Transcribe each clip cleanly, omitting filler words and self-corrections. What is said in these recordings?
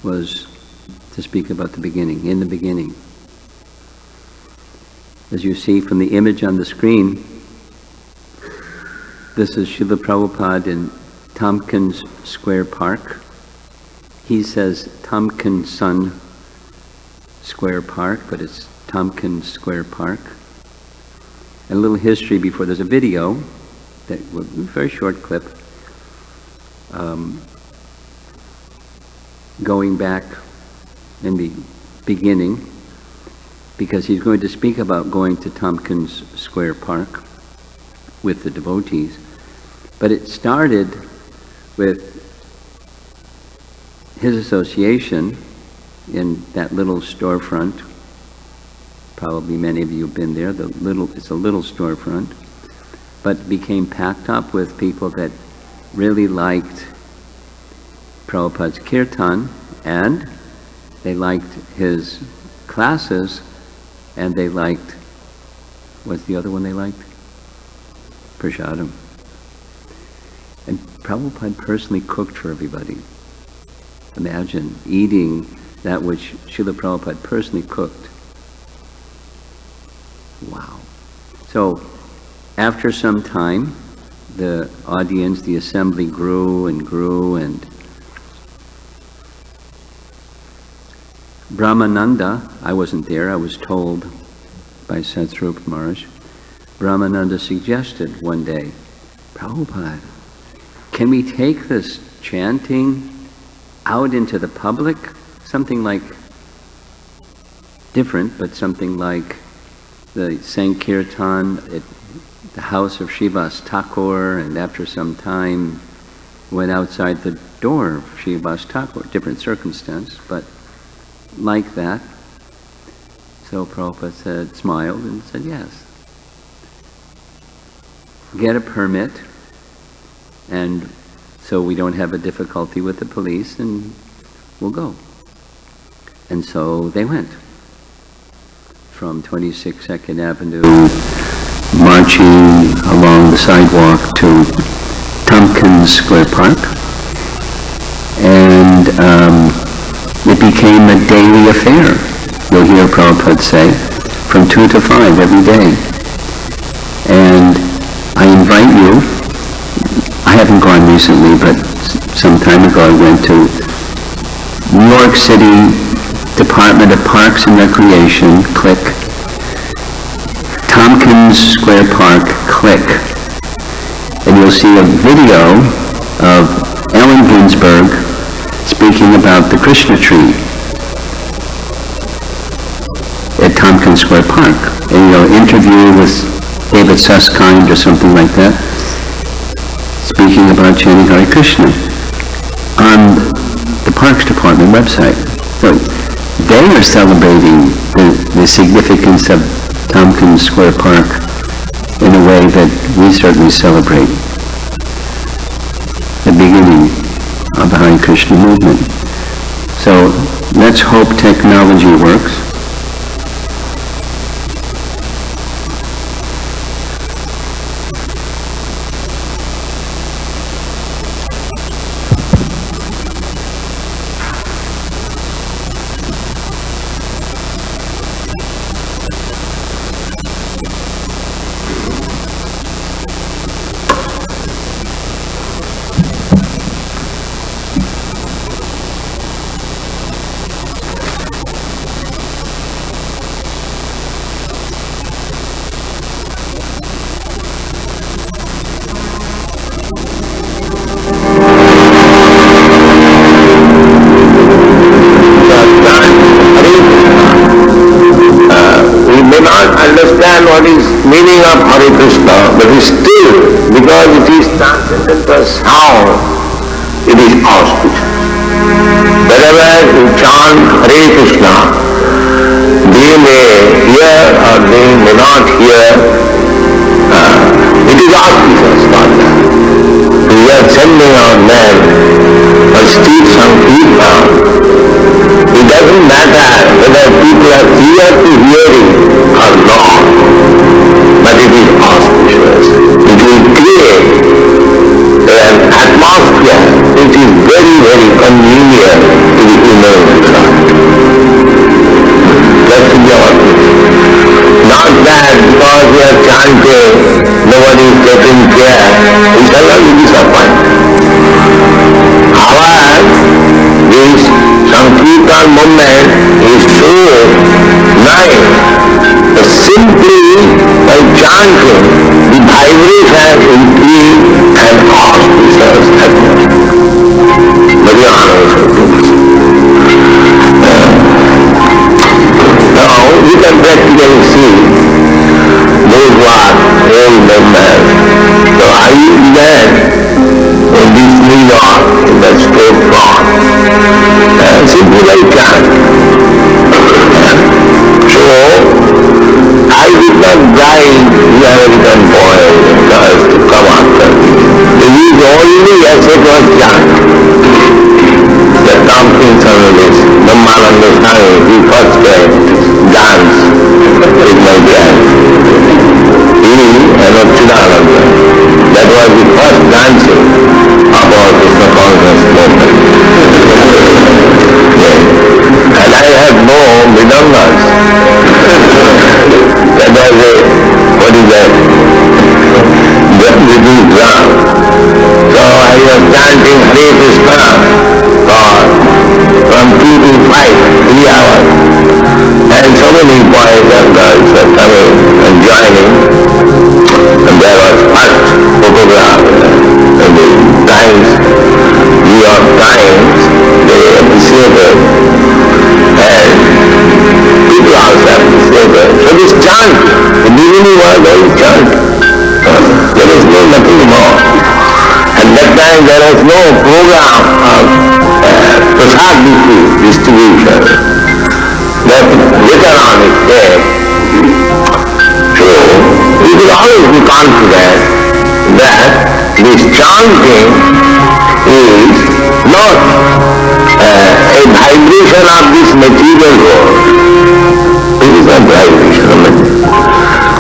was to speak about the beginning, in the beginning. As you see from the image on the screen, this is Srila Prabhupada in Tompkins Square Park. He says Tompkins Square Park, but it's Tompkins Square Park. And a little history before. There's a video, that a very short clip, going back in the beginning, because he's going to speak about going to Tompkins Square Park with the devotees. But it started with his association in that little storefront. Probably many of you have been there. It's a little storefront, but became packed up with people that really liked Prabhupada's kirtan, and they liked his classes, and they liked, what's the other one they liked? Prasadam. And Prabhupada personally cooked for everybody. Imagine eating that which Srila Prabhupada personally cooked. Wow. So, after some time, the audience, the assembly grew, and Brahmananda, I wasn't there, I was told by Satsrupa Maharaj, Brahmananda suggested one day, Prabhupada, can we take this chanting out into the public? Something like, different, but something like the Sankirtan at the house of Srivas Thakur, and after some time went outside the door of Srivas Thakur, different circumstance, but like that. So Prabhupada smiled and said, yes. Get a permit, and so we don't have a difficulty with the police, and we'll go. And so they went from 26 2nd Avenue, marching along the sidewalk to Tompkins Square Park, and it became a daily affair. You'll hear Prabhupada say, from 2 to 5 every day. And I invite you, I haven't gone recently, but some time ago I went to New York City Department of Parks and Recreation, click, Tompkins Square Park, click, and you'll see a video of Allen Ginsberg speaking about the Krishna tree at Tompkins Square Park. And interview with David Susskind or something like that, speaking about chanting Hare Krishna on the Parks Department website. So they are celebrating the significance of Tompkins Square Park in a way that we certainly celebrate the beginning of the Hare Krishna movement. So let's hope technology works. What is meaning of Hare Krishna, but still, because it is transcendent as sound, it is auspicious. Wherever you chant Hare Krishna, they may hear or they may not hear. It is auspicious for them. We are sending our men for street sankirtan. It doesn't matter whether people are eager to hear it or not, but it is auspicious. It will create an atmosphere which is very, very convenient to the human chanting, the vibration increase and auspicious happiness. Very honorable things. Now we can practically see those who are old members. So I began in this New York, in the store front, and simply like chant. So I did not drive the American boys and girls to come after me. His only asset was chant. The Tompkins Square, Romapada Swami, he first dance with my dad. He and Chidananda. That was the first dancing of our Krishna conscious movement. Yes. And I had no mridangas. That was a, what is that? Little drum. So I was chanting Hare Krishna from 2 to 5, 3 hours. And so many boys and girls were coming and joining. And there was first photograph in the Times, New York Times, they appreciated. And people also appreciated. So this chant, the beginning was very chant. There was nothing more. At that time there was no program of prasad distribution. That later on it came. So we will always be confident that this chanting is not a vibration of this material world. It is not vibration of material.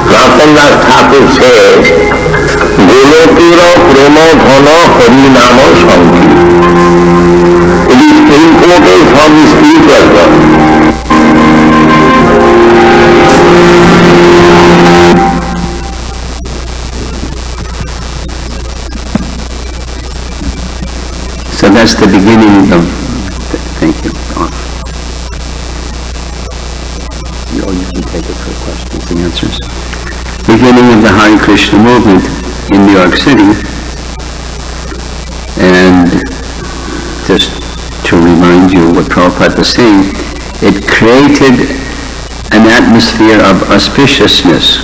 Romapada Thakur says, Golokira Prema Dhana Harinama Sankhi. It is imported from the spiritual world. So that's the beginning of, thank you. Oh, you can take it for questions and answers. Beginning of the Hare Krishna movement in New York City. And just to remind you what Prabhupada was saying, it created an atmosphere of auspiciousness,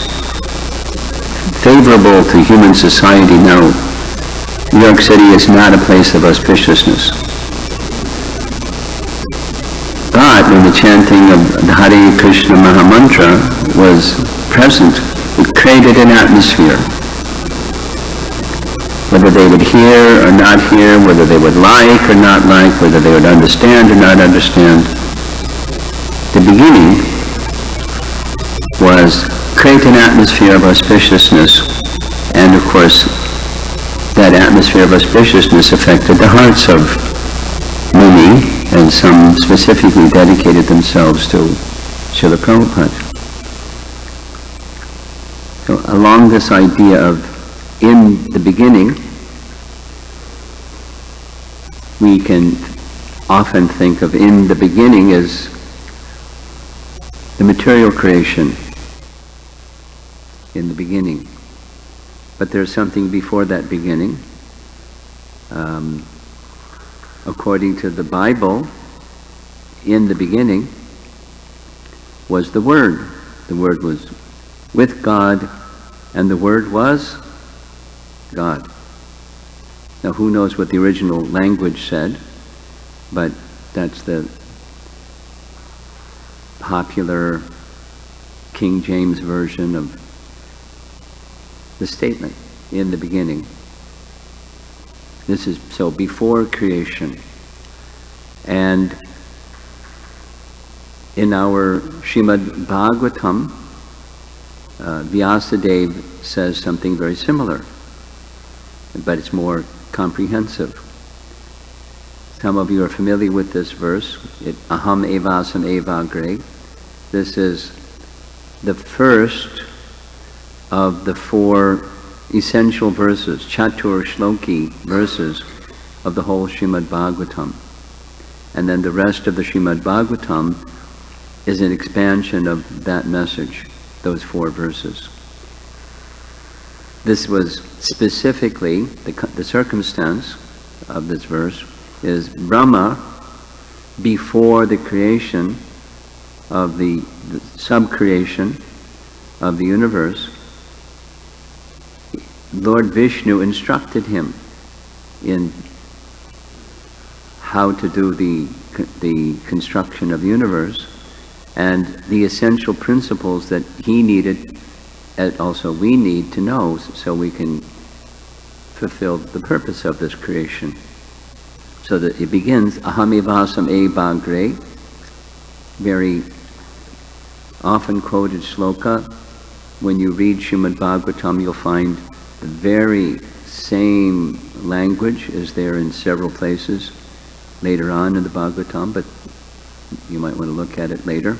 favorable to human society now. New York City is not a place of auspiciousness. But when the chanting of the Hare Krishna Mahamantra was present, it created an atmosphere. Whether they would hear or not hear, whether they would like or not like, whether they would understand or not understand, the beginning was create an atmosphere of auspiciousness, and of course that atmosphere of auspiciousness affected the hearts of many, and some specifically dedicated themselves to Srila Prabhupada. So along this idea of in the beginning, we can often think of in the beginning as the material creation in the beginning. But there's something before that beginning. According to the Bible, in the beginning was the Word. The Word was with God, and the Word was God. Now, who knows what the original language said, but that's the popular King James version of the statement, in the beginning. This is so before creation. And in our Srimad Bhagavatam, Vyasadeva says something very similar, but it's more comprehensive. Some of you are familiar with this verse, Aham evasam evagre. This is the first of the 4 essential verses, Chatur Shloki verses of the whole Srimad Bhagavatam. And then the rest of the Srimad Bhagavatam is an expansion of that message, those 4 verses. this was specifically, the circumstance of this verse is Brahma, before the creation of the sub-creation of the universe, Lord Vishnu instructed him in how to do the construction of the universe, and the essential principles that he needed, and also we need to know, so we can fulfill the purpose of this creation. So that it begins, Ahamivasam Ebagre, very often quoted shloka. When you read Srimad Bhagavatam, you'll find the very same language is there in several places later on in the Bhagavatam, but you might want to look at it later.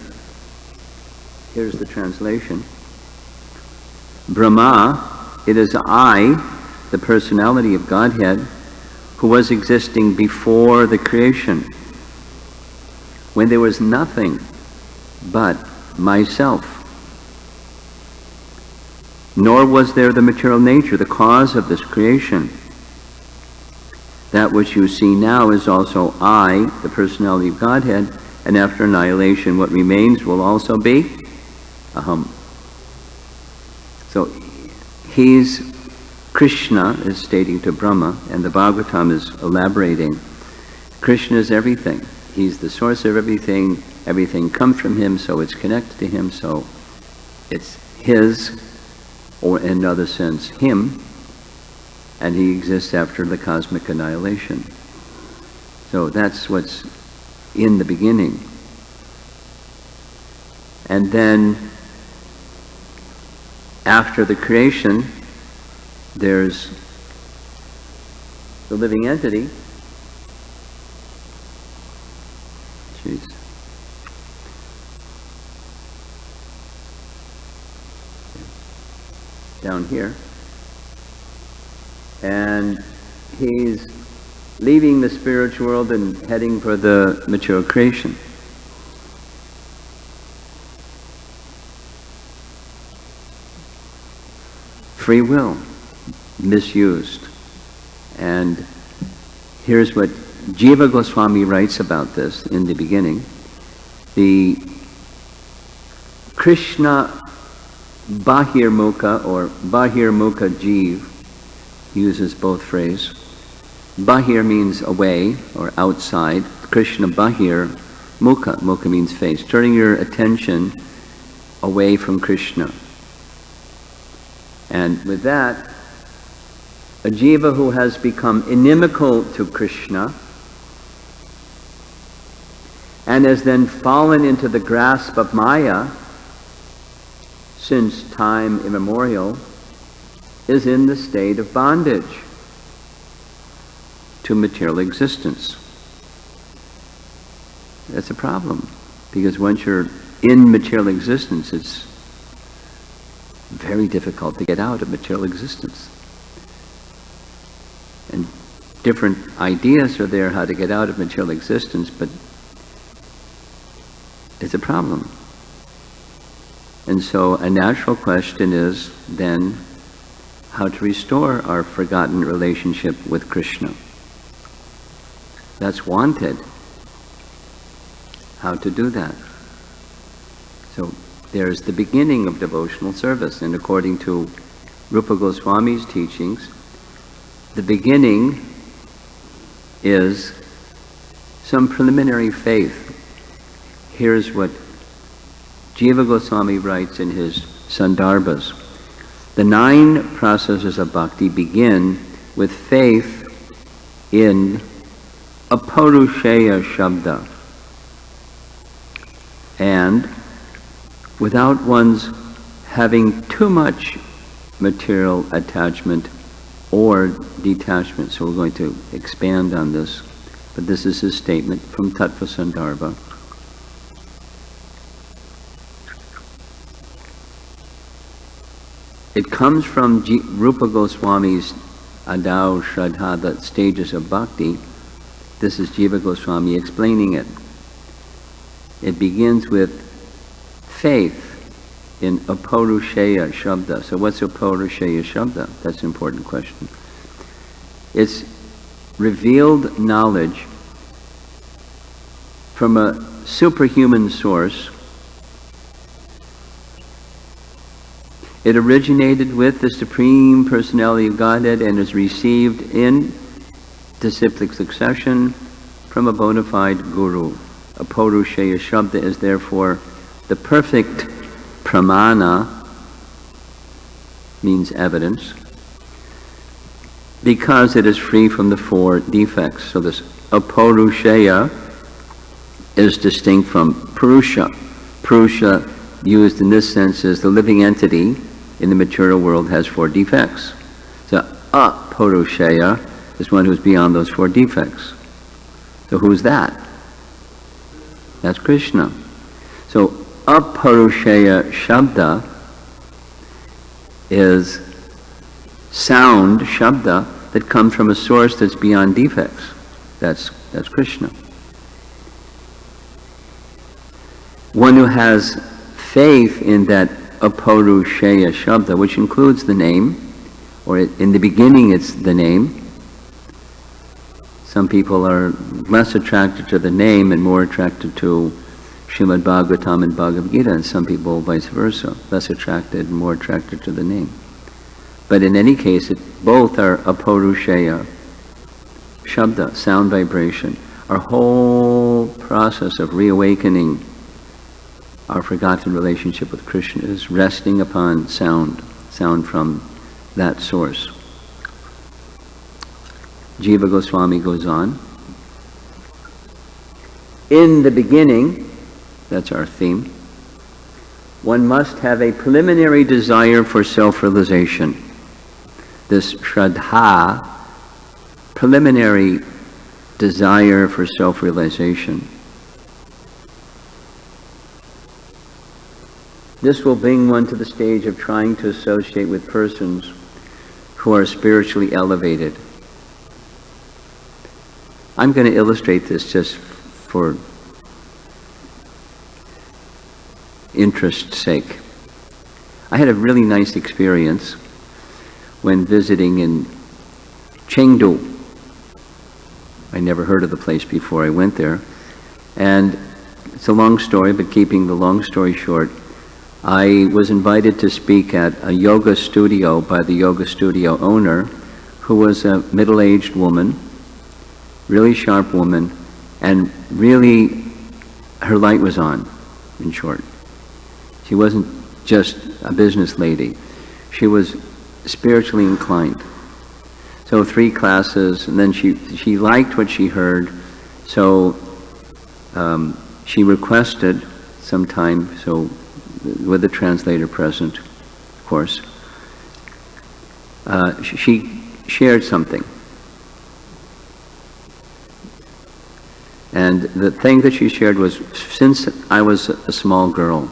Here's the translation. Brahma, it is I, the personality of Godhead, who was existing before the creation, when there was nothing but myself. Nor was there the material nature, the cause of this creation. That which you see now is also I, the personality of Godhead, and after annihilation what remains will also be Aham. So Krishna is stating to Brahma, and the Bhagavatam is elaborating, Krishna is everything. He's the source of everything. Everything comes from him, so it's connected to him, so it's his, or in another sense, him, and he exists after the cosmic annihilation. So that's what's in the beginning. And then, after the creation, there's the living entity. Jeez. Down here. And he's leaving the spiritual world and heading for the material creation. Free will misused. And here's what Jiva Goswami writes about this in the beginning. The Krishna Bahirmukha or Bahirmukha Jiv uses both phrases. Bahir means away or outside. Krishna Bahir Mukha. Mukha means face. Turning your attention away from Krishna. And with that, a jiva who has become inimical to Krishna and has then fallen into the grasp of Maya since time immemorial is in the state of bondage to material existence. That's a problem, because once you're in material existence, it's very difficult to get out of material existence. And different ideas are there how to get out of material existence, but it's a problem. And so a natural question is then how to restore our forgotten relationship with Krishna. That's wanted. How to do that? So there's the beginning of devotional service, and according to Rupa Goswami's teachings, the beginning is some preliminary faith. Here's what Jiva Goswami writes in his Sandarbhas. The 9 processes of bhakti begin with faith in aparushaya shabda, and without one's having too much material attachment or detachment. So we're going to expand on this, but this is his statement from Tattva Sandarbha. It comes from Rupa Goswami's Adau Shraddha, the stages of bhakti. This is Jiva Goswami explaining it. It begins with faith in Apaurushaya Shabda. So what's Apaurushaya Shabda? That's an important question. It's revealed knowledge from a superhuman source. It originated with the Supreme Personality of Godhead and is received in disciplic succession from a bona fide guru. Apaurushaya Shabda is therefore the perfect pramana, means evidence, because it is free from the four defects. So this Apaurushaya is distinct from Purusha. Purusha, used in this sense, is the living entity in the material world has four defects. So Apaurushaya is one who's beyond those four defects. So who's that? That's Krishna. So Apaurushaya Shabda is sound, Shabda, that comes from a source that's beyond defects. That's Krishna. One who has faith in that Apaurushaya Shabda, which includes the name, or in the beginning it's the name. Some people are less attracted to the name and more attracted to Srimad Bhagavatam and Bhagavad Gita, and some people vice versa, less attracted and more attracted to the name. But in any case, both are Apaurushaya Shabda, sound vibration. Our whole process of reawakening our forgotten relationship with Krishna is resting upon sound from that source. Jiva Goswami goes on. In the beginning, that's our theme, one must have a preliminary desire for self-realization. This Shraddha, preliminary desire for self-realization. This will bring one to the stage of trying to associate with persons who are spiritually elevated. I'm going to illustrate this just for interest's sake. I had a really nice experience when visiting in Chengdu. I never heard of the place before I went there. And it's a long story, but keeping the long story short, I was invited to speak at a yoga studio by the yoga studio owner, who was a middle-aged woman, really sharp woman, and really her light was on, in short. She wasn't just a business lady. She was spiritually inclined. So 3 classes, and then she liked what she heard, so she requested some time, so with the translator present, of course, she shared something. And the thing that she shared was, since I was a small girl,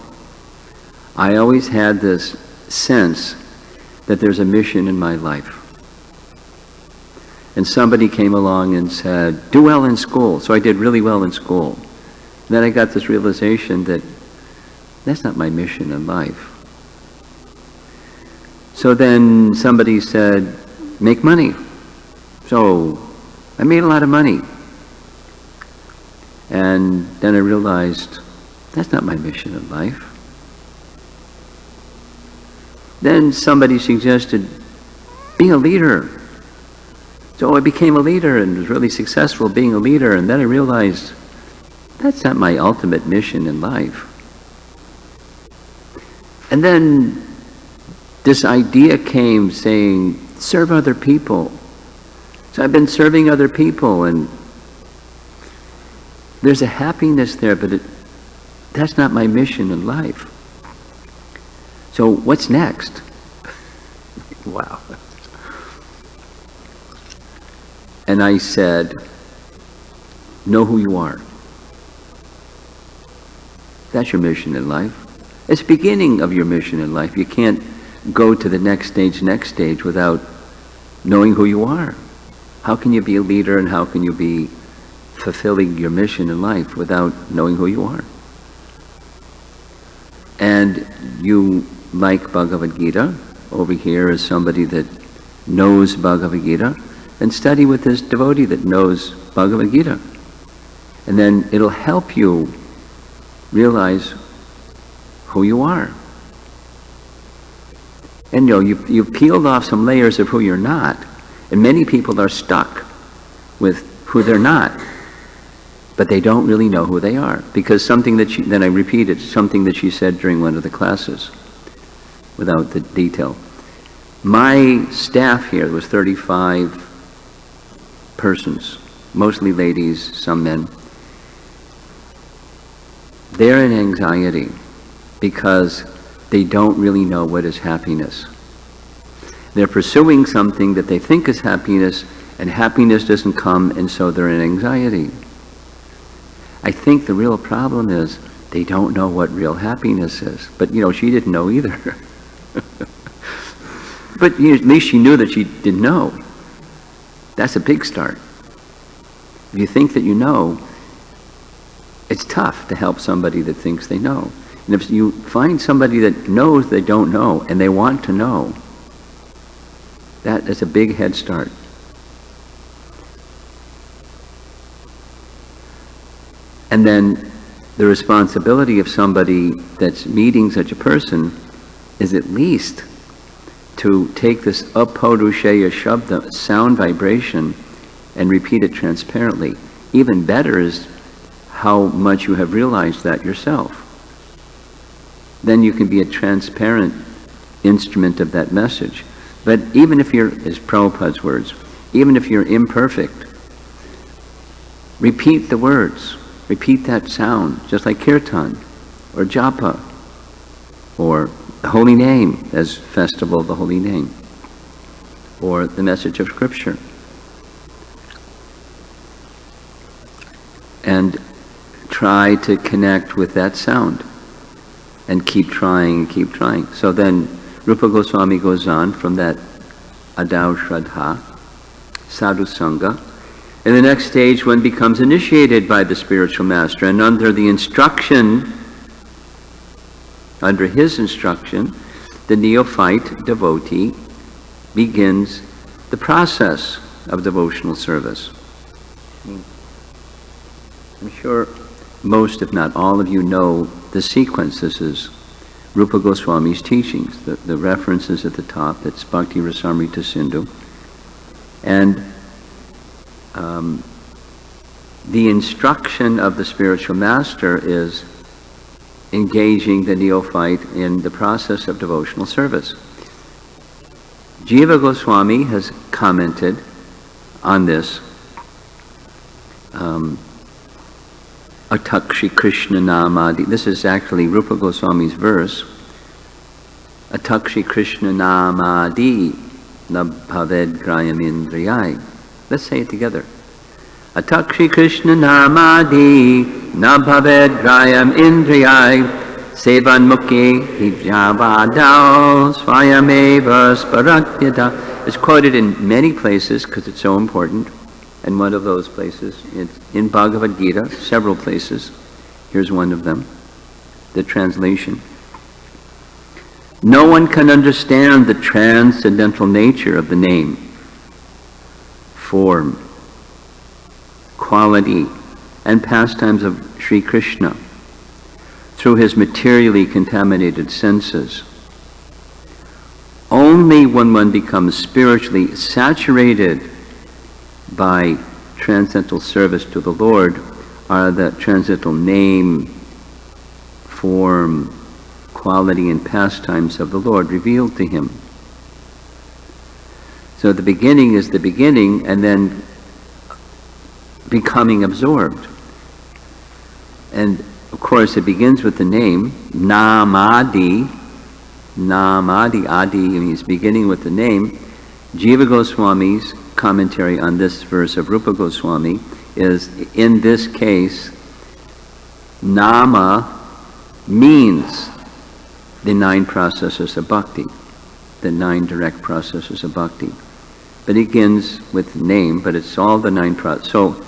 I always had this sense that there's a mission in my life. And somebody came along and said, do well in school. So I did really well in school. And then I got this realization that that's not my mission in life. So then somebody said, make money. So I made a lot of money. And then I realized, that's not my mission in life. Then somebody suggested, be a leader. So I became a leader and was really successful being a leader. And then I realized, that's not my ultimate mission in life. And then this idea came saying, serve other people. So I've been serving other people, and there's a happiness there, but that's not my mission in life. So what's next? Wow. And I said, know who you are. That's your mission in life. It's the beginning of your mission in life. You can't go to the next stage without knowing who you are. How can you be a leader, and how can you be fulfilling your mission in life without knowing who you are? and you like Bhagavad Gita, over here is somebody that knows Bhagavad Gita, and study with this devotee that knows Bhagavad Gita. And then it'll help you realize who you are. And you've peeled off some layers of who you're not. And many people are stuck with who they're not. But they don't really know who they are. Because something that then I repeated, something that she said during one of the classes, without the detail. My staff here was 35 persons, mostly ladies, some men. They're in anxiety because they don't really know what is happiness. They're pursuing something that they think is happiness, and happiness doesn't come, and so they're in anxiety. I think the real problem is they don't know what real happiness is. But, she didn't know either. But at least she knew that she didn't know. That's a big start. If you think that you know, it's tough to help somebody that thinks they know. And if you find somebody that knows they don't know, and they want to know, that is a big head start. And then the responsibility of somebody that's meeting such a person is at least to take this apodusheya shabda, sound vibration, and repeat it transparently. Even better is how much you have realized that yourself. Then you can be a transparent instrument of that message. But even if you're, as Prabhupada's words, even if you're imperfect, repeat the words. Repeat that sound, just like kirtan, or japa, or the holy name, as festival of the holy name, or the message of scripture. And try to connect with that sound, and keep trying, keep trying. So then Rupa Goswami goes on from that Adau Shraddha, Sadhu Sangha. In the next stage, one becomes initiated by the spiritual master, and under his instruction, the neophyte devotee begins the process of devotional service. I'm sure most, if not all of you, know the sequence. This is Rupa Goswami's teachings. The references at the top, it's Bhakti Rasamrita Sindhu. And the instruction of the spiritual master is engaging the neophyte in the process of devotional service. Jiva Goswami has commented on this. Atakshi Krishna Namadi. This is actually Rupa Goswami's verse. Atakshi Krishna Namadi na bhaved grayam indriyai. Let's say it together. Atakshi Krishna Namadi na bhaved grayam indriyai sevan mukhi hijavadao swayameva sparakyata. It's quoted in many places because it's so important. And one of those places, it's in Bhagavad Gita, several places. Here's one of them, the translation. No one can understand the transcendental nature of the name, form, quality, and pastimes of Sri Krishna through his materially contaminated senses. Only when one becomes spiritually saturated by transcendental service to the Lord are the transcendental name, form, quality, and pastimes of the Lord revealed to him. So the beginning is the beginning, and then becoming absorbed. And of course it begins with the name, Namadi. Namadi, Adi, means beginning with the name. Jiva Goswami's commentary on this verse of Rupa Goswami is, in this case, Nama means the 9 processes of bhakti, the 9 direct processes of bhakti. But it begins with name, but it's all the 9 processes. So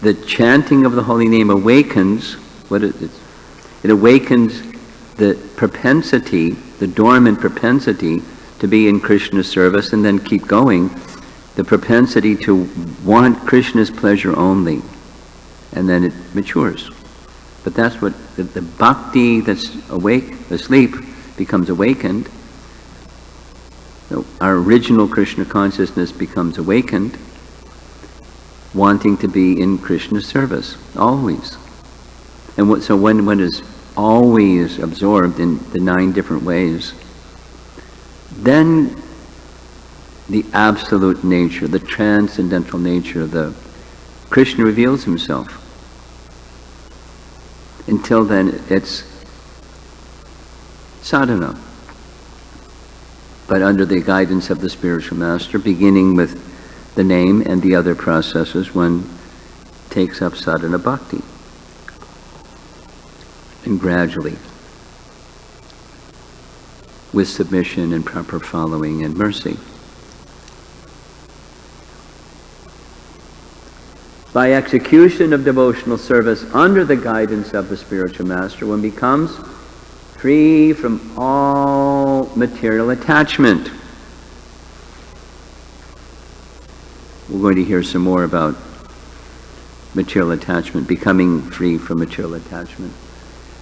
the chanting of the holy name awakens, it awakens the propensity, the dormant propensity to be in Krishna's service and then keep going, the propensity to want Krishna's pleasure only, and then it matures. But that's what the bhakti that's asleep becomes awakened. So our original Krishna consciousness becomes awakened, wanting to be in Krishna's service, always. And so when one is always absorbed in the 9 different ways, then the absolute nature, the transcendental nature of the Krishna reveals himself. Until then, it's sadhana. But under the guidance of the spiritual master, beginning with the name and the other processes, one takes up sadhana bhakti. And gradually, with submission and proper following and mercy. By execution of devotional service under the guidance of the spiritual master, one becomes free from all material attachment. We're going to hear some more about material attachment, becoming free from material attachment.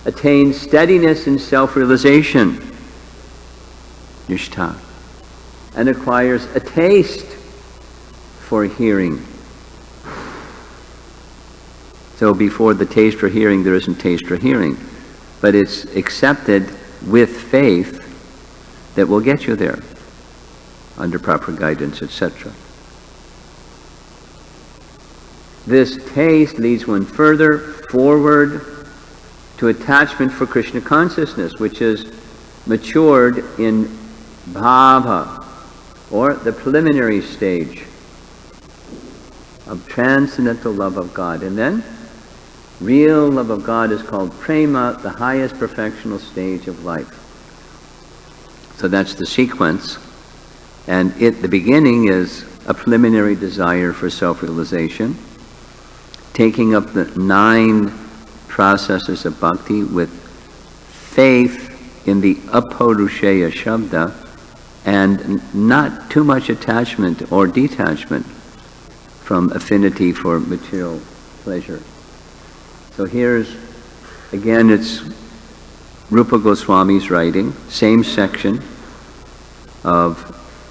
Attain steadiness in self-realization, nishtha, and acquires a taste for hearing. So before the taste for hearing, there isn't taste for hearing. But it's accepted with faith that will get you there, under proper guidance, etc. This taste leads one further forward to attachment for Krishna consciousness, which is matured in bhava, or the preliminary stage of transcendental love of God. And then real love of God is called prema, the highest perfectional stage of life. So that's the sequence. And the beginning is a preliminary desire for self-realization, taking up the 9 processes of bhakti with faith in the apaurushaya shabda, and not too much attachment or detachment from affinity for material pleasure. So here's, again, it's Rupa Goswami's writing, same section of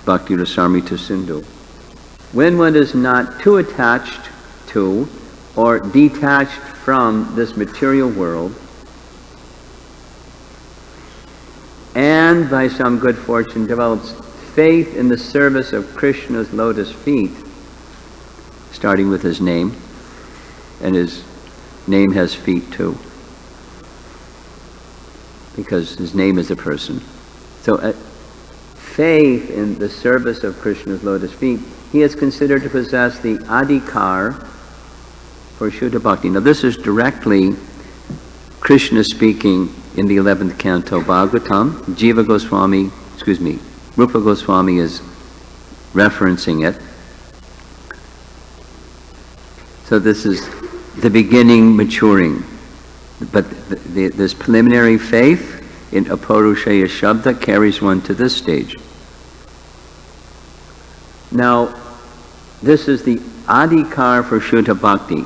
Bhakti Rasamrita Sindhu. When one is not too attached to or detached from this material world, and by some good fortune develops faith in the service of Krishna's lotus feet, starting with his name, and his name has feet too, because his name is a person. So faith in the service of Krishna's lotus feet, he is considered to possess the adhikar for Shuddha Bhakti. Now this is directly Krishna speaking in the 11th canto Bhagavatam. Rupa Goswami is referencing it. So this is the beginning maturing. But this preliminary faith in apaurushaya shabda carries one to this stage. Now, this is the adhikar for Shuddha Bhakti.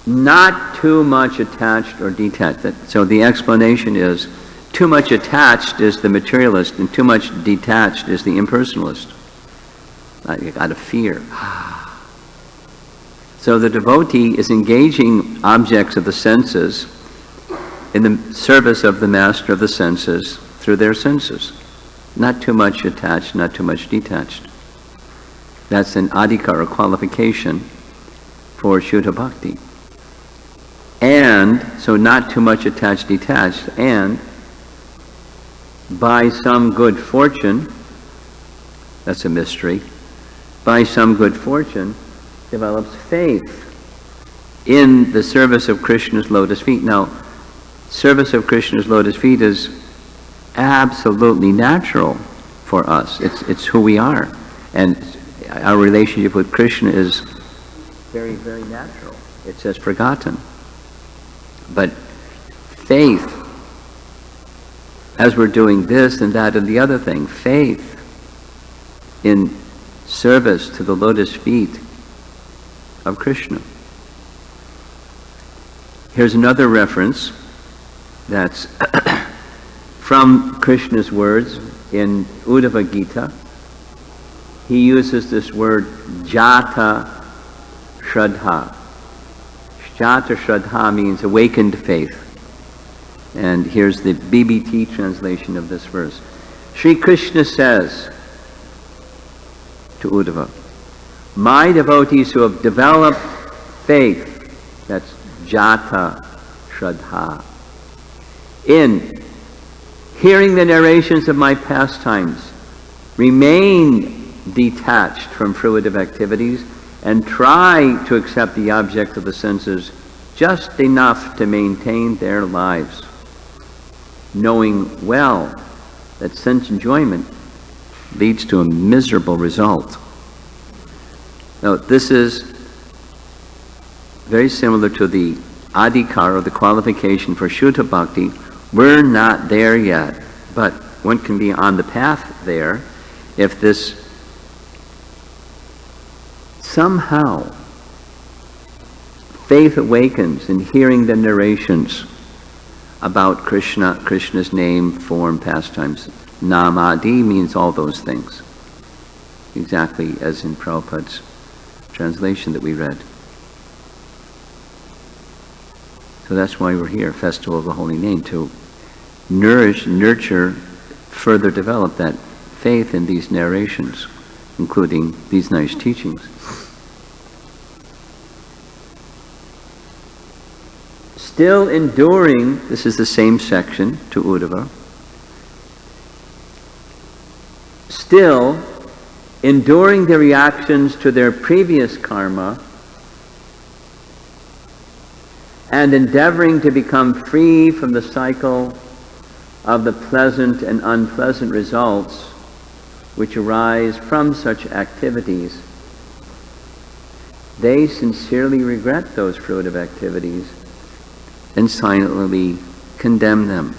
Not too much attached or detached. So the explanation is, too much attached is the materialist, and too much detached is the impersonalist. Out of fear. So the devotee is engaging objects of the senses in the service of the master of the senses through their senses. Not too much attached, not too much detached. That's an adhikar, a qualification for Shuddha Bhakti. And, so not too much attached, detached, and by some good fortune, that's a mystery, by some good fortune, develops faith in the service of Krishna's lotus feet. Now, service of Krishna's lotus feet is absolutely natural for us. It's who we are. And our relationship with Krishna is very, very natural. It's as forgotten. But faith, as we're doing this and that and the other thing, faith in service to the lotus feet of Krishna. Here's another reference that's from Krishna's words in Uddhava Gita. He uses this word jata shraddha. Jata shraddha means awakened faith. And here's the BBT translation of this verse. Sri Krishna says to Uddhava, my devotees who have developed faith, that's jata shraddha, in hearing the narrations of my pastimes, remain detached from fruitive activities, and try to accept the object of the senses just enough to maintain their lives, knowing well that sense enjoyment leads to a miserable result. Now, this is very similar to the adhikar, or the qualification for Shuddha Bhakti. We're not there yet, but one can be on the path there if this somehow faith awakens in hearing the narrations about Krishna, Krishna's name, form, pastimes. Namadi means all those things, exactly as in Prabhupada's translation that we read. So that's why we're here, Festival of the Holy Name, to nourish, nurture, further develop that faith in these narrations, including these nice teachings. Still enduring, this is the same section to Uddhava, still enduring the reactions to their previous karma and endeavoring to become free from the cycle of the pleasant and unpleasant results which arise from such activities, they sincerely regret those fruitive activities and silently condemn them.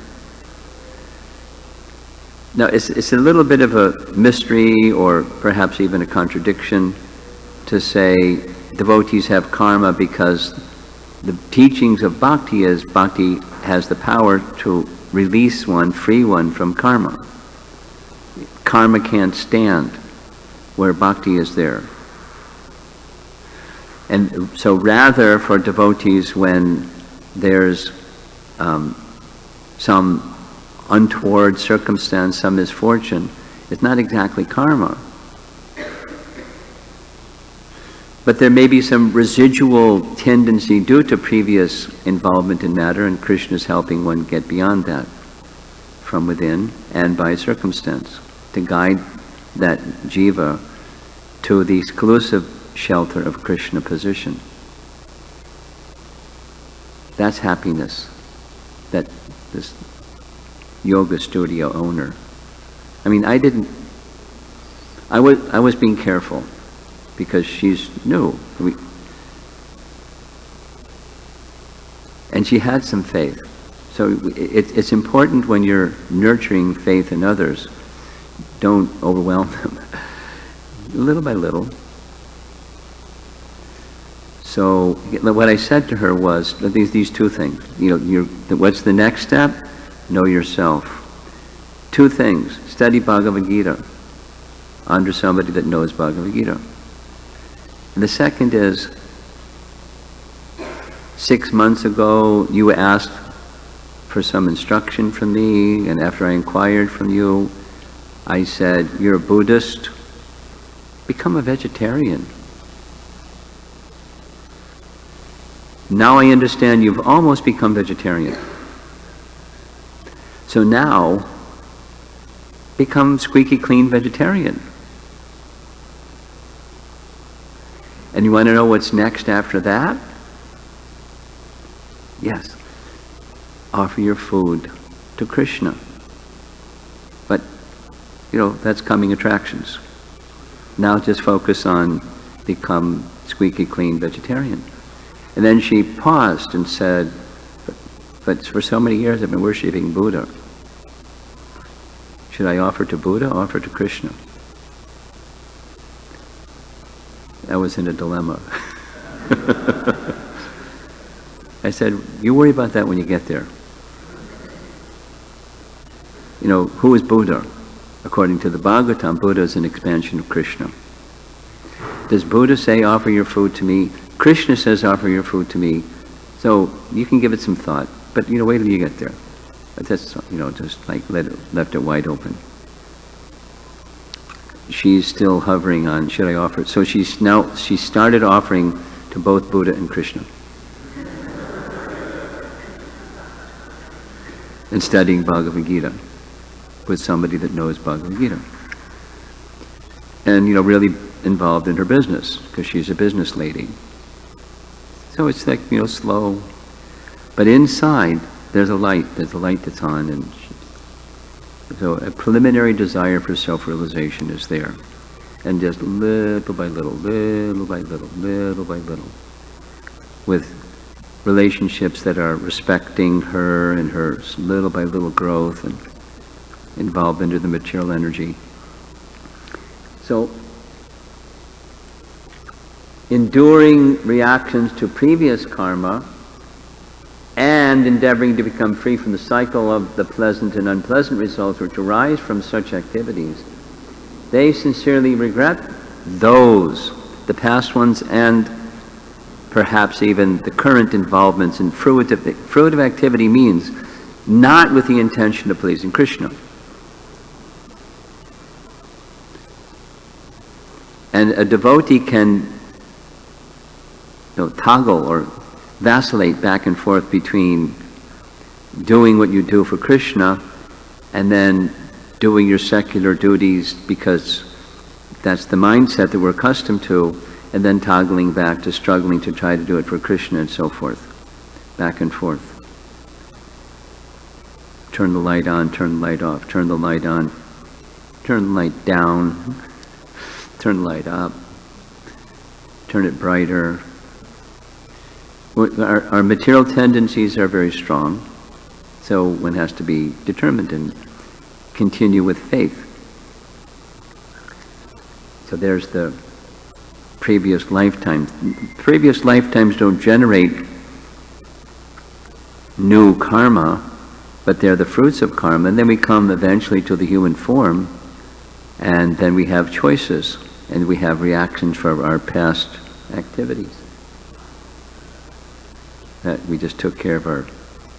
Now, it's a little bit of a mystery, or perhaps even a contradiction, to say devotees have karma, because the teachings of bhakti is bhakti has the power to release one, free one from karma. Karma can't stand where bhakti is there. And so rather, for devotees, when there's some untoward circumstance, some misfortune, it's not exactly karma. But there may be some residual tendency due to previous involvement in matter, and Krishna's helping one get beyond that from within and by circumstance, to guide that jiva to the exclusive shelter of Krishna position. That's happiness that this yoga studio owner, I mean, I was being careful because she's new. And she had some faith. So it's important when you're nurturing faith in others, don't overwhelm them. Little by little. So what I said to her was these two things. What's the next step? Know yourself. Two things. Study Bhagavad Gita under somebody that knows Bhagavad Gita. And the second is, 6 months ago you asked for some instruction from me, and after I inquired from you, I said, you're a Buddhist, become a vegetarian. Now I understand you've almost become vegetarian. So now, become squeaky clean vegetarian. And you want to know what's next after that? Yes. Offer your food to Krishna. But, that's coming attractions. Now just focus on become squeaky clean vegetarian. And then she paused and said, But for so many years I've been worshipping Buddha. Should I offer to Buddha or offer to Krishna? I was in a dilemma. I said, you worry about that when you get there. You know, who is Buddha? According to the Bhagavatam, Buddha is an expansion of Krishna. Does Buddha say, offer your food to me? Krishna says, offer your food to me. So you can give it some thought, but wait till you get there. But that's, just like left it wide open. She's still hovering on, should I offer? So she started offering to both Buddha and Krishna. And studying Bhagavad Gita with somebody that knows Bhagavad Gita. And, really involved in her business, because she's a business lady. So it's like, slow. But inside, there's a light that's on, and so a preliminary desire for self-realization is there. And just little by little, with relationships that are respecting her and her little by little growth and involved into the material energy. So, enduring reactions to previous karma and endeavoring to become free from the cycle of the pleasant and unpleasant results which arise from such activities, they sincerely regret those, the past ones and perhaps even the current involvements in fruitive activity means not with the intention of pleasing Krishna. And a devotee can toggle or vacillate back and forth between doing what you do for Krishna and then doing your secular duties because that's the mindset that we're accustomed to, and then toggling back to struggling to try to do it for Krishna and so forth, back and forth. Turn the light on, turn the light off, turn the light on, turn the light down, turn the light up, turn it brighter. Our material tendencies are very strong, so one has to be determined and continue with faith. So there's the previous lifetimes. Previous lifetimes don't generate new karma, but they're the fruits of karma, and then we come eventually to the human form, and then we have choices, and we have reactions for our past activities. That we just took care of our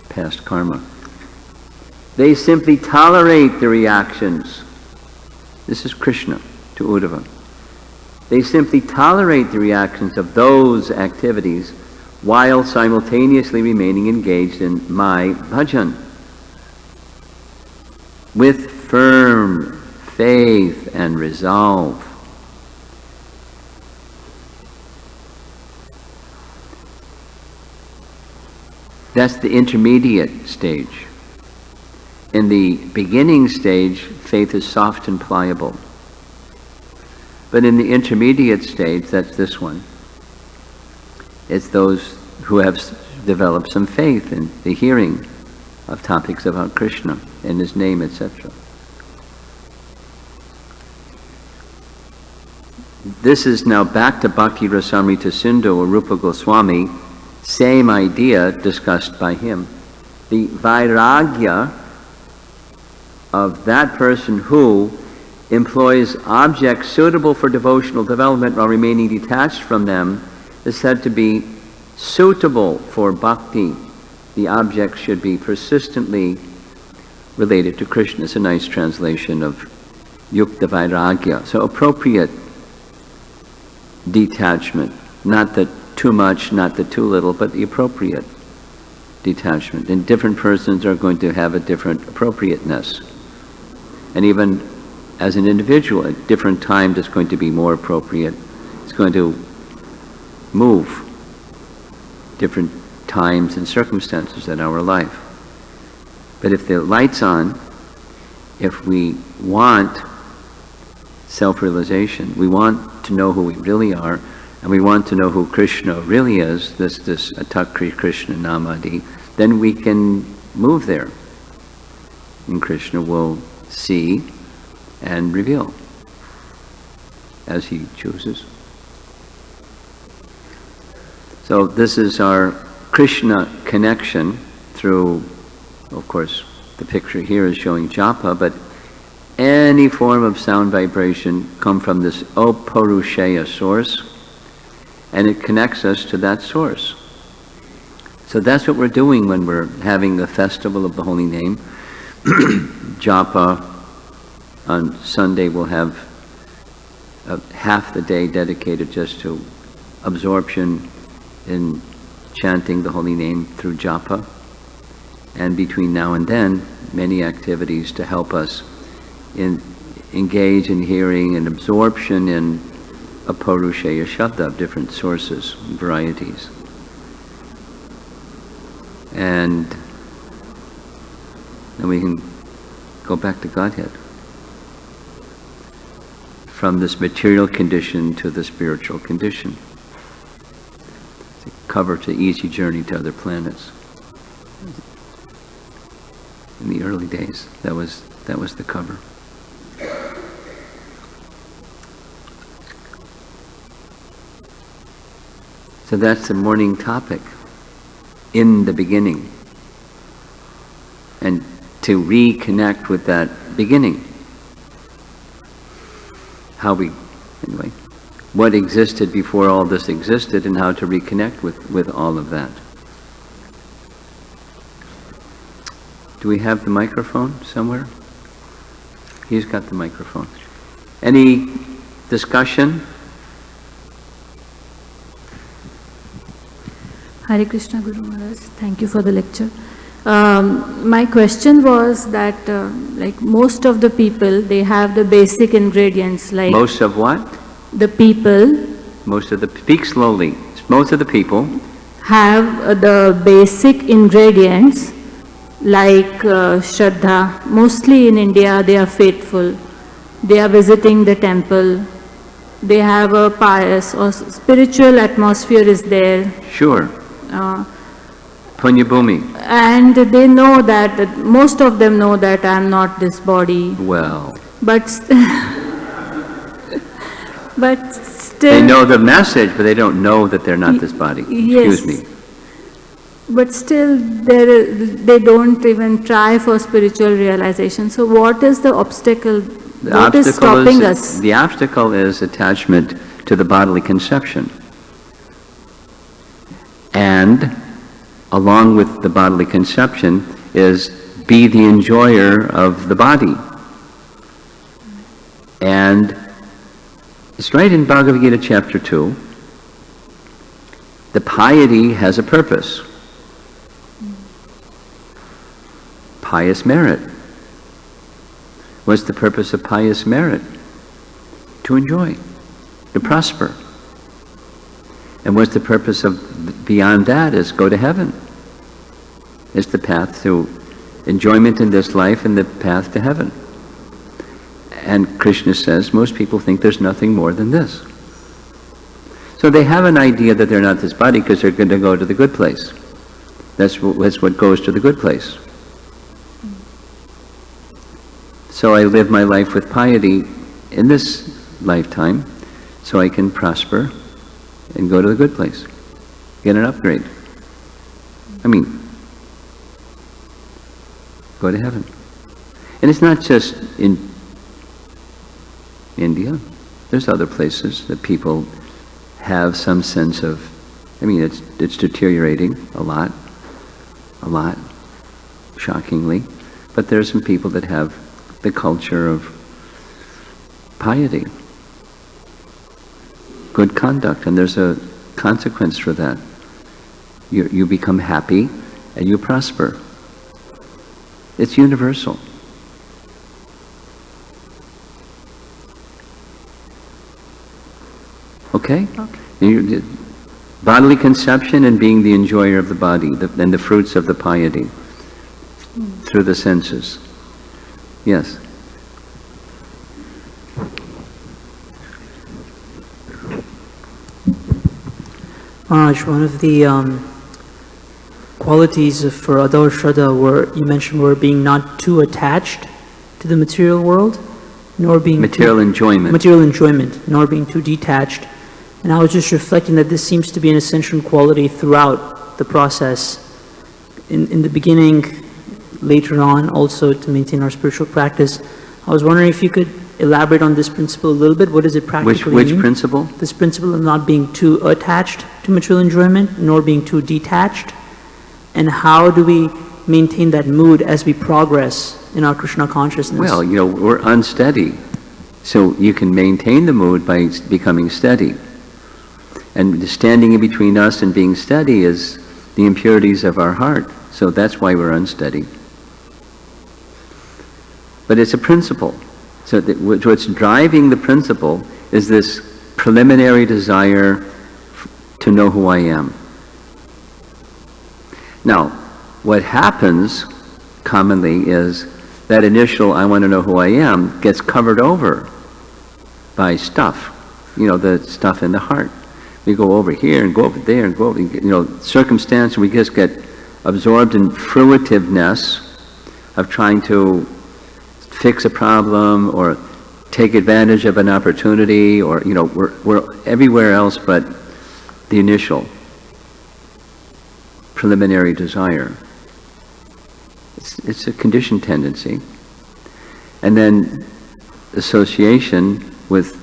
past karma. They simply tolerate the reactions. This is Krishna to Uddhava. They simply tolerate the reactions of those activities while simultaneously remaining engaged in my bhajan with firm faith and resolve. That's the intermediate stage. In the beginning stage, faith is soft and pliable. But in the intermediate stage, that's this one, it's those who have developed some faith in the hearing of topics about Krishna and His name, etc. This is now back to Bhakti Rasamrita Sindhu or Rupa Goswami, same idea discussed by him. The vairagya of that person who employs objects suitable for devotional development while remaining detached from them is said to be suitable for bhakti. The object should be persistently related to Krishna. It's a nice translation of yukta vairagya. So appropriate detachment, not the too much, not the too little, but the appropriate detachment. And different persons are going to have a different appropriateness. And even as an individual, at different times it's going to be more appropriate. It's going to move different times and circumstances in our life. But if the light's on, if we want self-realization, we want to know who we really are, and we want to know who Krishna really is, this Atakri Krishna Namadi, then we can move there. And Krishna will see and reveal as he chooses. So this is our Krishna connection through, of course, the picture here is showing japa, but any form of sound vibration come from this Apurushaya source, and it connects us to that source. So that's what we're doing when we're having the festival of the holy name. Japa on Sunday we'll have half the day dedicated just to absorption in chanting the holy name through japa, and between now and then many activities to help us engage in hearing and absorption in Apurushaya Shabda of different sources, varieties. And then we can go back to Godhead. From this material condition to the spiritual condition. It's a cover to easy journey to other planets. In the early days, that was the cover. So that's the morning topic, in the beginning. And to reconnect with that beginning. Anyway, what existed before all this existed and how to reconnect with all of that. Do we have the microphone somewhere? He's got the microphone. Any discussion? Hare Krishna Guru Maharaj, thank you for the lecture. My question was that like most of the people, they have the basic ingredients like... Most of what? The people... Speak slowly. Most of the people... have the basic ingredients like Shraddha. Mostly in India, they are faithful. They are visiting the temple. They have a pious or spiritual atmosphere is there. Sure. Punyabhumi. And they know that, most of them know that I am not this body. Well. But still, they know the message, but they don't know that they're not this body. Yes. Excuse me. But still, they don't even try for spiritual realization. So what is the obstacle? What is stopping us? The obstacle is attachment to the bodily conception. And along with the bodily conception is be the enjoyer of the body. And it's right in Bhagavad Gita chapter 2. The piety has a purpose. Pious merit. What's the purpose of pious merit? To enjoy, to prosper. And what's the purpose of beyond that is go to heaven. It's the path to enjoyment in this life and the path to heaven. And Krishna says most people think there's nothing more than this. So they have an idea that they're not this body because they're going to go to the good place. That's what goes to the good place. So I live my life with piety in this lifetime so I can prosper and go to the good place. Get an upgrade. Go to heaven. And it's not just in India. There's other places that people have some sense of, it's deteriorating a lot, shockingly. But there are some people that have the culture of piety, good conduct, and there's a consequence for that. You become happy and you prosper. It's universal. Okay? Okay. Bodily conception and being the enjoyer of the body, and the fruits of the piety through the senses. Yes? Maharaj, one of the qualities for Adar Shraddha you mentioned were being not too attached to the material world, nor being Material enjoyment. Material enjoyment, nor being too detached. And I was just reflecting that this seems to be an essential quality throughout the process. In the beginning, later on, also to maintain our spiritual practice. I was wondering if you could elaborate on this principle a little bit. What does it practically mean? Which principle? This principle of not being too attached to material enjoyment, nor being too detached. And how do we maintain that mood as we progress in our Krishna consciousness? Well, we're unsteady. So you can maintain the mood by becoming steady. And the standing in between us and being steady is the impurities of our heart. So that's why we're unsteady. But it's a principle. So what's driving the principle is this preliminary desire to know who I am. Now, what happens commonly is that initial I want to know who I am gets covered over by stuff, the stuff in the heart. We go over here and go over there and go over, circumstance, we just get absorbed in fruitiveness of trying to fix a problem or take advantage of an opportunity, or we're everywhere else but the initial preliminary desire. It's a conditioned tendency. And then association with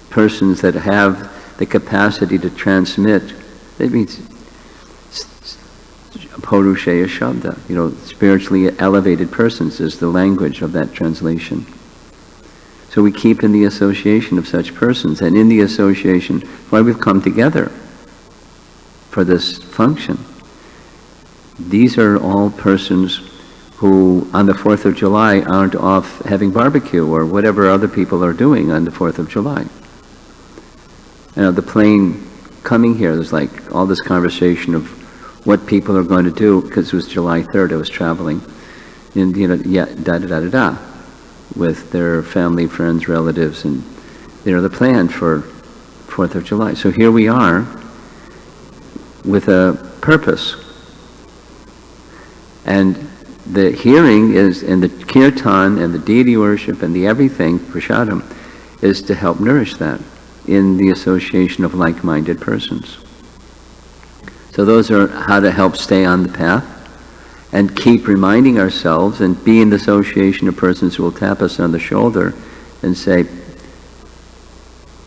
persons that have the capacity to transmit, that means Purusheya Shabda, spiritually elevated persons is the language of that translation. So we keep in the association of such persons, and in the association, why we've come together for this function. These are all persons who on the 4th of July aren't off having barbecue or whatever other people are doing on the 4th of July. The plane coming here, there's like all this conversation of what people are going to do, because it was July 3rd, I was traveling, and with their family, friends, relatives, and the plan for 4th of July. So here we are with a purpose. And the hearing is, and the kirtan and the deity worship and the everything, prasadam, is to help nourish that in the association of like-minded persons. So those are how to help stay on the path and keep reminding ourselves and be in the association of persons who will tap us on the shoulder and say,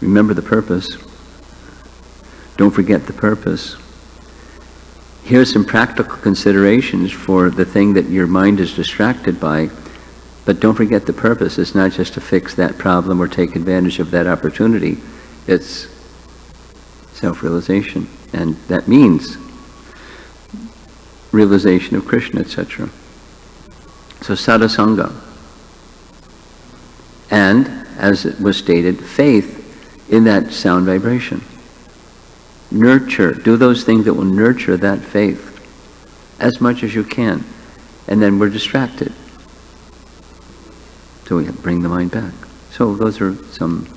remember the purpose. Don't forget the purpose. Here's some practical considerations for the thing that your mind is distracted by, but don't forget the purpose. It's not just to fix that problem or take advantage of that opportunity. It's self-realization, and that means realization of Krishna, etc. So sadasanga. And, as it was stated, faith in that sound vibration. Nurture, do those things that will nurture that faith as much as you can. And then we're distracted. So we bring the mind back. So those are some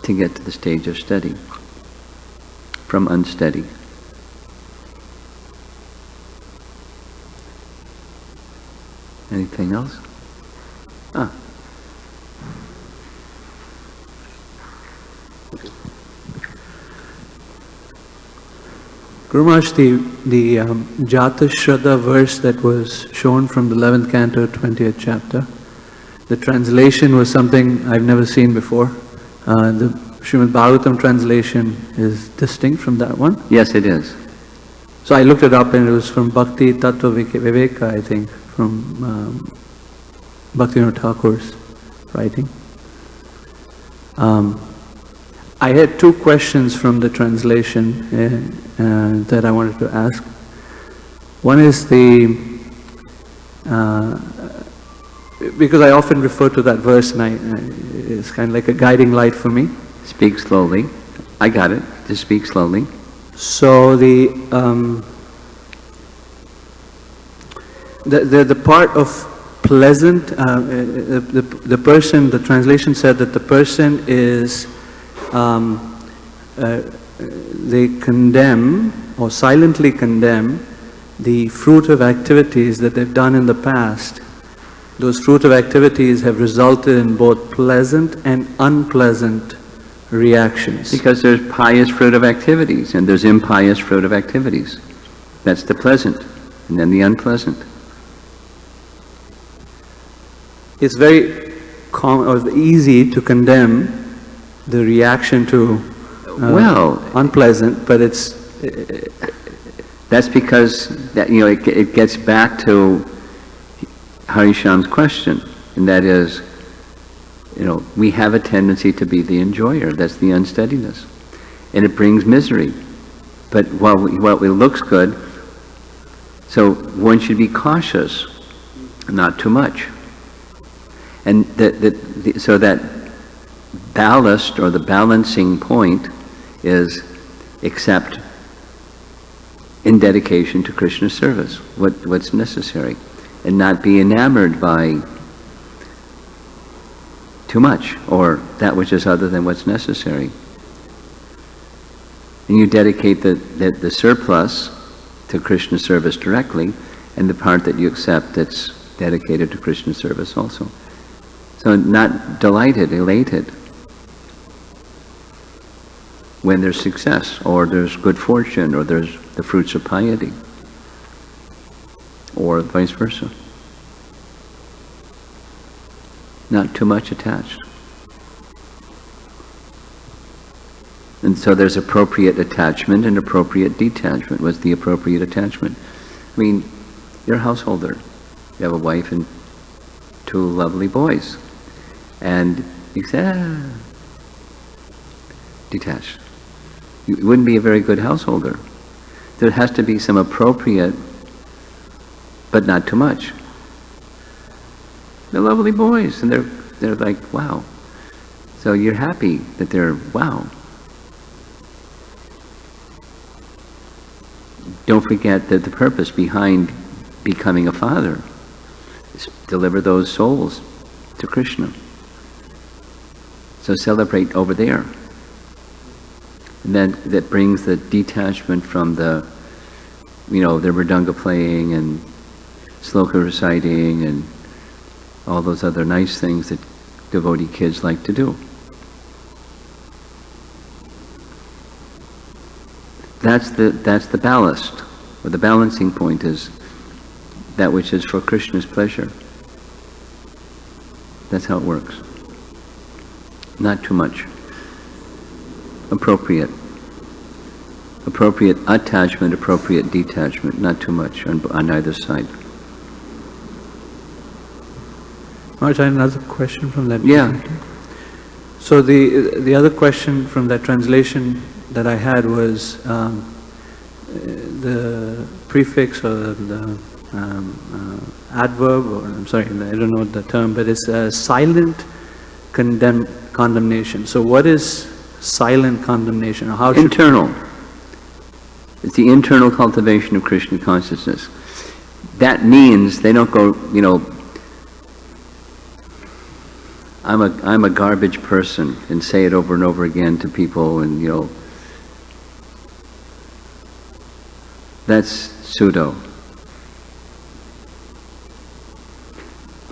to get to the stage of steady from unsteady. Anything else? Guru Maharaj, the Jata Shraddha verse that was shown from the 11th canto, 20th chapter, the translation was something I've never seen before. The Srimad Bhagavatam translation is distinct from that one? Yes, it is. So I looked it up, and it was from Bhakti Tattva Viveka, I think, from Bhaktivinoda Thakur's writing. I had two questions from the translation that I wanted to ask. One is because I often refer to that verse, and it's kind of like a guiding light for me. Speak slowly. I got it. Just speak slowly. So the part of pleasant, the person, the translation said that the person is they condemn or silently condemn the fruitive activities that they've done in the past. Those fruitive activities have resulted in both pleasant and unpleasant reactions. Because there's pious fruitive activities and there's impious fruitive activities. That's the pleasant, and then the unpleasant. It's very easy to condemn the reaction to unpleasant, but that's because it gets back to Harisham's question, and that is, we have a tendency to be the enjoyer. That's the unsteadiness, and it brings misery. But while it looks good, so one should be cautious, not too much. And so that ballast or the balancing point is accept in dedication to Krishna's service what's necessary, and not be enamored by too much or that which is other than what's necessary. And you dedicate the surplus to Krishna's service directly, and the part that you accept that's dedicated to Krishna's service also. So not delighted, elated when there's success, or there's good fortune, or there's the fruits of piety, or vice versa. Not too much attached. And so there's appropriate attachment and appropriate detachment. What's the appropriate attachment? I mean, you're a householder. You have a wife and 2 lovely boys. And you say, detached. You wouldn't be a very good householder. There has to be some appropriate, but not too much. They're lovely boys, and they're like, wow. So you're happy that they're, wow. Don't forget that the purpose behind becoming a father is to deliver those souls to Krishna. So celebrate over there. And then that brings the detachment from the mridanga playing and sloka reciting and all those other nice things that devotee kids like to do. That's the ballast, or the balancing point is that which is for Krishna's pleasure. That's how it works. Not too much. Appropriate attachment, appropriate detachment, not too much on either side. Maharaj, I have another question from that. Yeah. So the other question from that translation that I had was the prefix or the adverb, or I'm sorry, I don't know the term, but it's silent condemnation. So what is silent condemnation? How should internal. It's the internal cultivation of Krishna consciousness. That means they don't go, I'm a garbage person, and say it over and over again to people, and that's pseudo.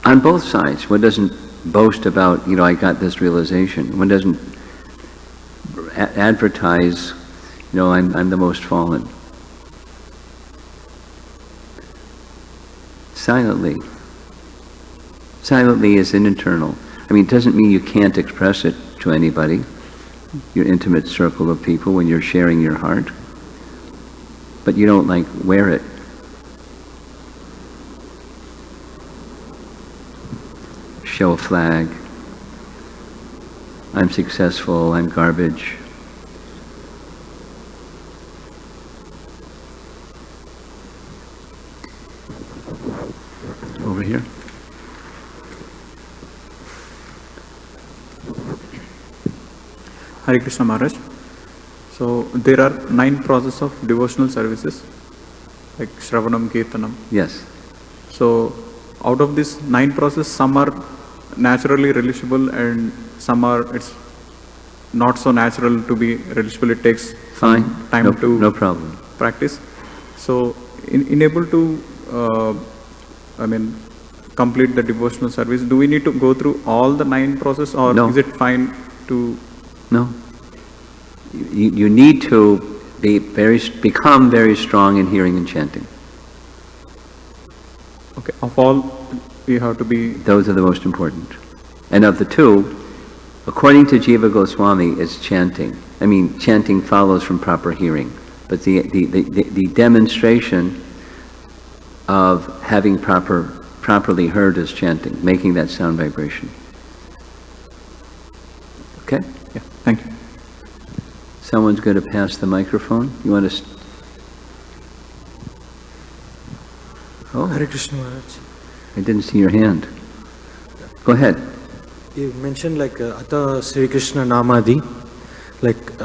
On both sides, one doesn't boast about, I got this realization. One doesn't advertise, I'm the most fallen. Silently. Silently is an internal. It doesn't mean you can't express it to anybody, your intimate circle of people, when you're sharing your heart. But you don't wear it. Show a flag. I'm successful, I'm garbage. Over here. Hare Krishna Maharaj. So there are 9 processes of devotional services, like Shravanam, Kirtanam. Yes. So out of these 9 processes, some are naturally relishable and some are not so natural to be religious. It takes Fine. some time No, to no problem. practice. So, in able to, complete the devotional service, do we need to go through all the 9 process, or No. is it fine to? No. You need to become very strong in hearing and chanting. Okay, of all, we have to be. Those are the most important. And of the 2, according to Jiva Goswami, it's chanting. I mean, chanting follows from proper hearing. But the demonstration of having properly heard is chanting, making that sound vibration. Okay? Yeah, thank you. Someone's going to pass the microphone. You want to... Oh, Hare Krishna Maharaj. I didn't see your hand. Go ahead. You mentioned like Atha Sri Krishna Namadi, like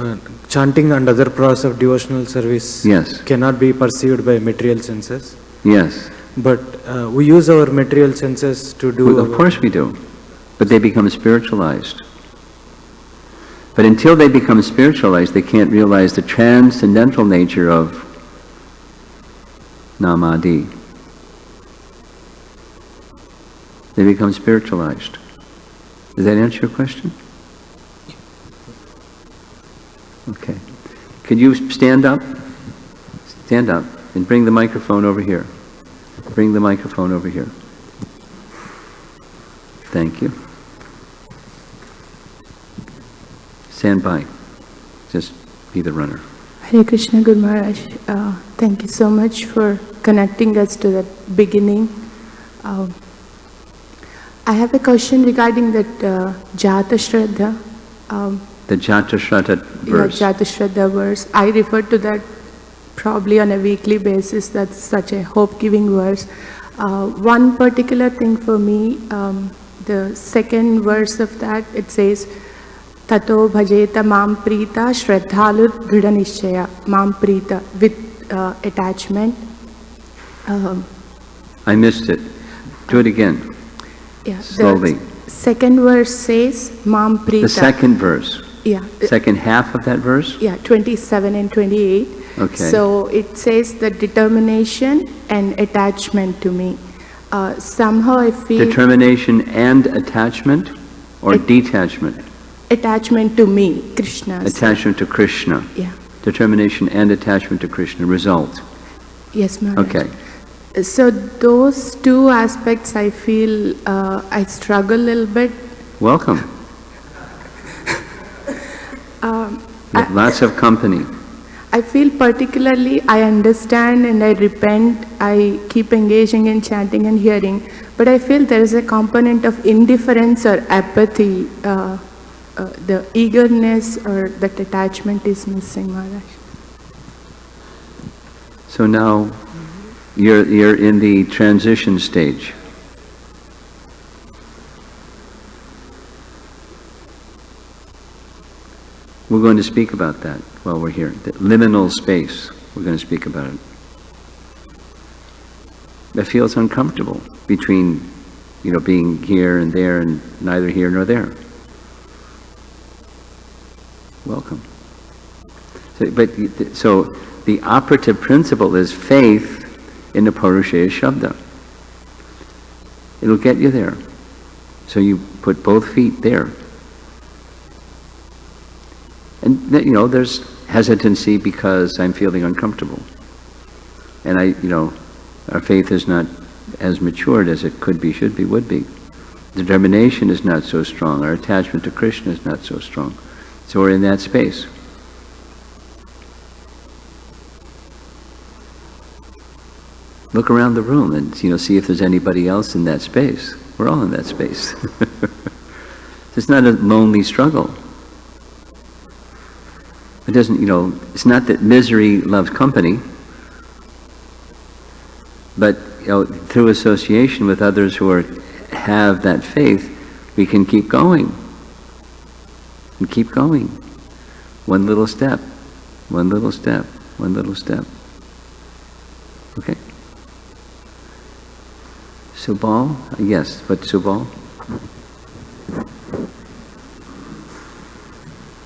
chanting and other process of devotional service Yes. cannot be perceived by material senses. Yes. But we use our material senses to do. Well, of course we do. But they become spiritualized. But until they become spiritualized, they can't realize the transcendental nature of Namadi. They become spiritualized. Does that answer your question? Okay. Could you stand up? Stand up and bring the microphone over here. Bring the microphone over here. Thank you. Stand by. Just be the runner. Hare Krishna Guru Maharaj, thank you so much for connecting us to that beginning. I have a question regarding that Jata Shraddha. The Jata Shraddha verse. Yeah, Jata Shraddha verse. I refer to that probably on a weekly basis. That's such a hope-giving verse. One particular thing for me, the second verse of that, it says, Tato bhajeta mam prita shraddhalur dhrida nishchaya. Mam prita, with attachment. I missed it. Do it again. Yeah, Slowly. the second verse says, Mam prita. The second verse. Yeah. Second half of that verse? Yeah, 27 and 28. Okay. So it says the determination and attachment to me. Somehow I feel Determination and attachment or detachment? attachment to me, Krishna. Attachment to Krishna. Yeah. Determination and attachment to Krishna. Result. Yes, Maharaj. Okay. So those 2 aspects I feel I struggle a little bit. Welcome. Lots of company. I feel particularly I understand and I repent, I keep engaging in chanting and hearing, but I feel there is a component of indifference or apathy, the eagerness or that attachment is missing, Maharaj. So now you're in the transition stage. We're going to speak about that while we're here. The liminal space, we're going to speak about it. It feels uncomfortable between, being here and there and neither here nor there. Welcome. So the operative principle is faith in the Purusheya Shabda. It'll get you there. So you put both feet there. And there's hesitancy because I'm feeling uncomfortable. And our faith is not as matured as it could be, should be, would be. Determination is not so strong. Our attachment to Krishna is not so strong. So we're in that space. Look around the room and see if there's anybody else in that space. We're all in that space. It's not a lonely struggle. It doesn't, it's not that misery loves company, but through association with others who have that faith, we can keep going. And keep going. One little step, one little step, one little step. Okay. Subal? Yes, but Subal? Hare Krishna Maharaj. Thank you so much for connecting us to that beginning. Beginning-2019.07.04-Chicago-IL. That was a very beautiful explanation. I have a question regarding that Jata Shraddha verse. I refer to that probably on a weekly basis. That's such a hope-giving verse. One little step, one little step, one little step. Okay.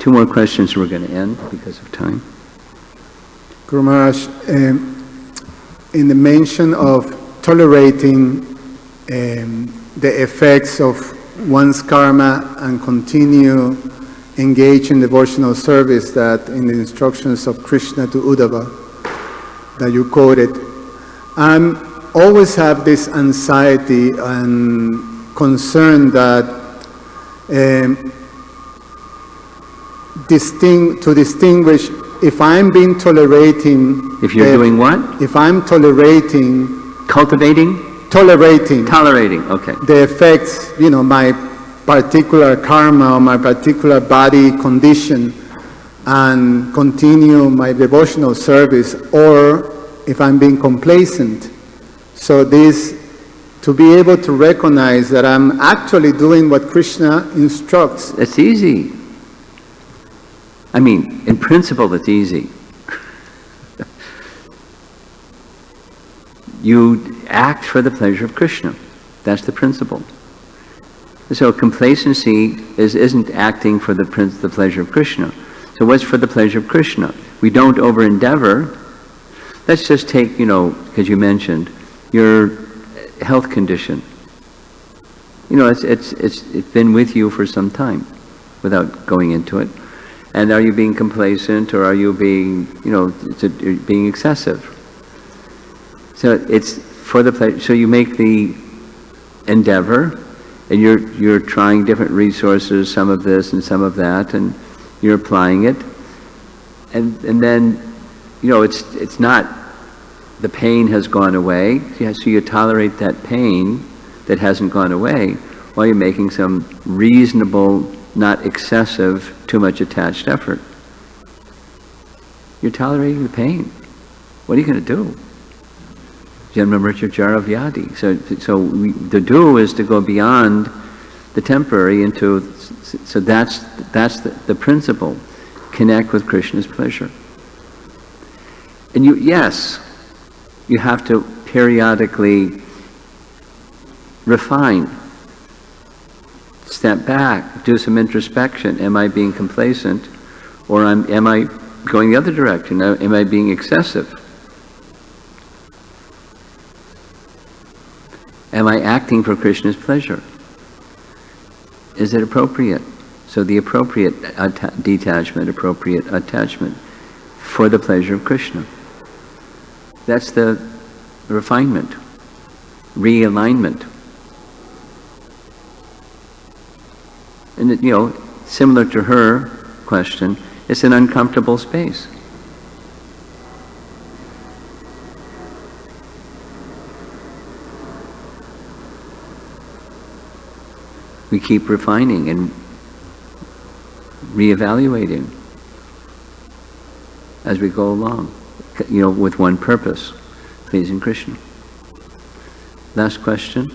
two more questions, we're going to end because of time. Guru Maharaj, in the mention of tolerating the effects of one's karma and continue engage in devotional service, that in the instructions of Krishna to Uddhava that you quoted, I always have this anxiety and concern that to distinguish if I'm being tolerating... If you're doing what? If I'm tolerating... Cultivating? Tolerating. Tolerating, okay. The effects, my particular karma or my particular body condition, and continue my devotional service, or if I'm being complacent. So to be able to recognize that I'm actually doing what Krishna instructs. It's easy. I mean, in principle, it's easy. You act for the pleasure of Krishna. That's the principle. So complacency isn't acting for the pleasure of Krishna. So what's for the pleasure of Krishna? We don't over-endeavor. Let's just take, because you mentioned, your health condition. It's been with you for some time, without going into it. And are you being complacent, or are you being, being excessive? So it's for the pleasure. So you make the endeavor, and you're trying different resources, some of this and some of that, and you're applying it. And then, it's not, the pain has gone away, so you tolerate that pain that hasn't gone away while you're making some reasonable, not excessive, too much attached effort. You're tolerating the pain. What are you going to do? Janma Mrityu Jara Vyadi. So the do is to go beyond the temporary into, so that's the principle. Connect with Krishna's pleasure. And you have to periodically refine, step back, do some introspection. Am I being complacent, or am I going the other direction? Am I being excessive? Am I acting for Krishna's pleasure? Is it appropriate? So the appropriate detachment, appropriate attachment for the pleasure of Krishna. That's the refinement, realignment. And similar to her question, it's an uncomfortable space. We keep refining and reevaluating as we go along, with one purpose, pleasing Krishna. Last question.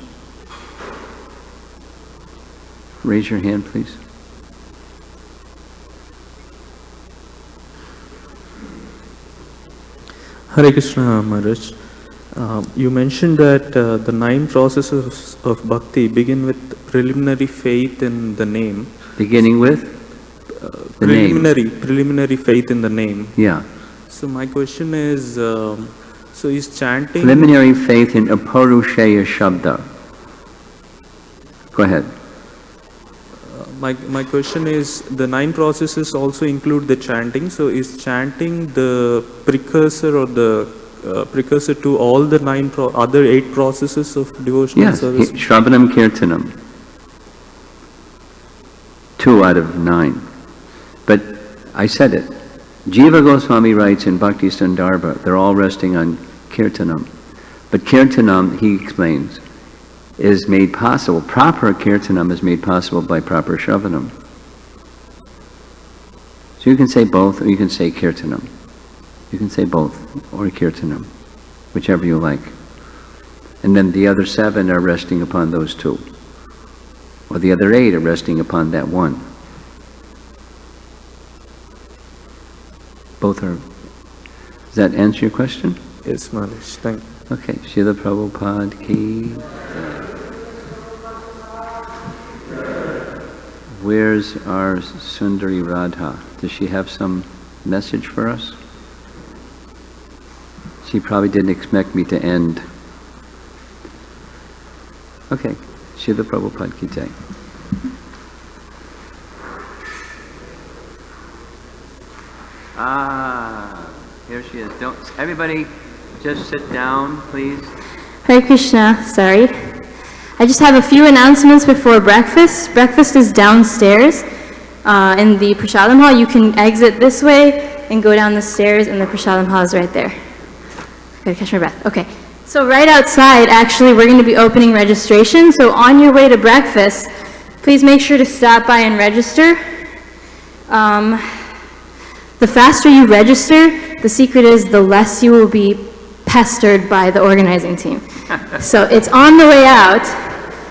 Raise your hand, please. Hare Krishna, Maharaj. You mentioned that the 9 processes of bhakti begin with preliminary faith in the name. Beginning with? The Preliminary faith in the name. Yeah. So my question is, so is chanting... Preliminary faith in Aparushaya Shabda. Go ahead. My question is, the 9 processes also include the chanting. So is chanting the precursor or the precursor to all the 9 other 8 processes of devotional service? Yes, Shravanam Kirtanam. 2 out of 9. But I said it. Jiva Goswami writes in Bhakti Sandarbha, they're all resting on Kirtanam. But Kirtanam, he explains, is made possible, proper Kirtanam is made possible by proper Shravanam. So you can say both, or you can say Kirtanam. You can say both, or Kirtanam, whichever you like. And then the other 7 are resting upon those 2. Or the other 8 are resting upon that 1. Both are... Does that answer your question? Yes, Maharaj. Thank you. Okay. Srila Prabhupada ki... where's our Sundari Radha? Does she have some message for us? She probably didn't expect me to end. Okay, Srila Prabhupada Ki Jai. Here she is. Don't everybody just sit down, please. Hare Krishna, sorry. I just have a few announcements before breakfast. Breakfast is downstairs in the Prasadam Hall. You can exit this way and go down the stairs, and the Prasadam Hall is right there. Gotta catch my breath. Okay. So right outside, actually, we're going to be opening registration. So on your way to breakfast, please make sure to stop by and register. The faster you register, the secret is the less you will be pestered by the organizing team. So it's on the way out.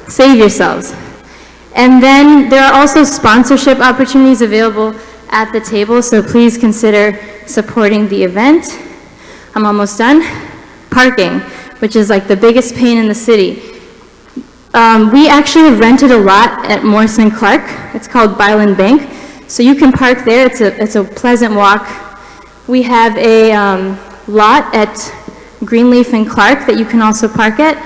Save yourselves. And then there are also sponsorship opportunities available at the table, so please consider supporting the event. I'm almost done. Parking, which is like the biggest pain in the city. We actually have rented a lot at Morse and Clark. It's called Byland Bank. So you can park there. It's a pleasant walk. We have a lot at Greenleaf and Clark that you can also park at.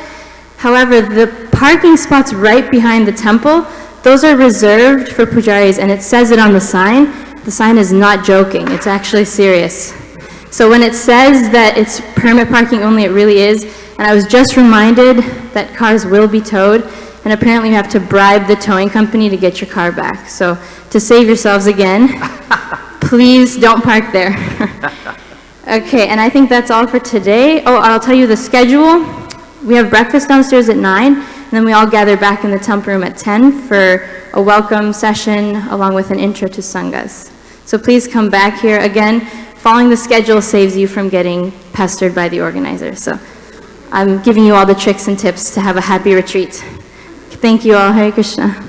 However, the parking spots right behind the temple, those are reserved for pujaris, and it says it on the sign. The sign is not joking. It's actually serious. So when it says that it's permit parking only, it really is. And I was just reminded that cars will be towed, and apparently you have to bribe the towing company to get your car back. So to save yourselves again, please don't park there. Okay, and I think that's all for today. Oh, I'll tell you the schedule. We have breakfast downstairs at 9, and then we all gather back in the temple room at 10 for a welcome session along with an intro to Sanghas. So please come back here. Again, following the schedule saves you from getting pestered by the organizer. So I'm giving you all the tricks and tips to have a happy retreat. Thank you all. Hare Krishna.